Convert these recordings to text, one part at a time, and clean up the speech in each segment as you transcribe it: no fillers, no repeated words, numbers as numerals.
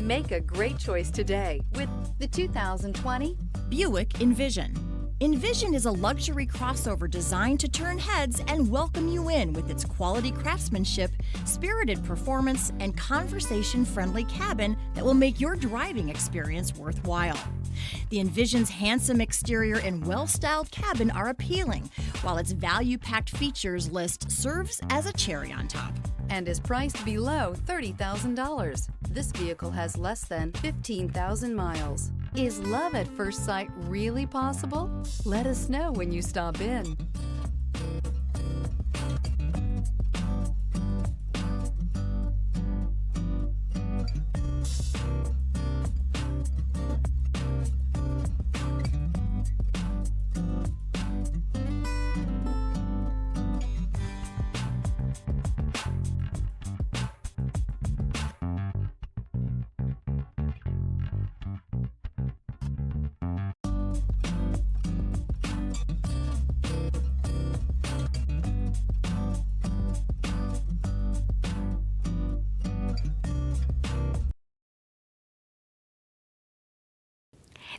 Make a great choice today with the 2020 Buick Envision. Envision is a luxury crossover designed to turn heads and welcome you in with its quality craftsmanship, spirited performance, and conversation-friendly cabin that will make your driving experience worthwhile. The Envision's handsome exterior and well-styled cabin are appealing, while its value-packed features list serves as a cherry on top. and is priced below $30,000. This vehicle has less than 15,000 miles. Is love at first sight really possible? Let us know when you stop in.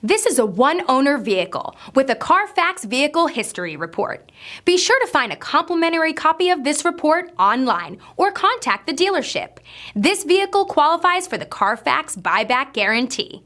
This is a one-owner vehicle with a Carfax Vehicle History Report. Be sure to find a complimentary copy of this report online or contact the dealership. This vehicle qualifies for the Carfax Buyback Guarantee.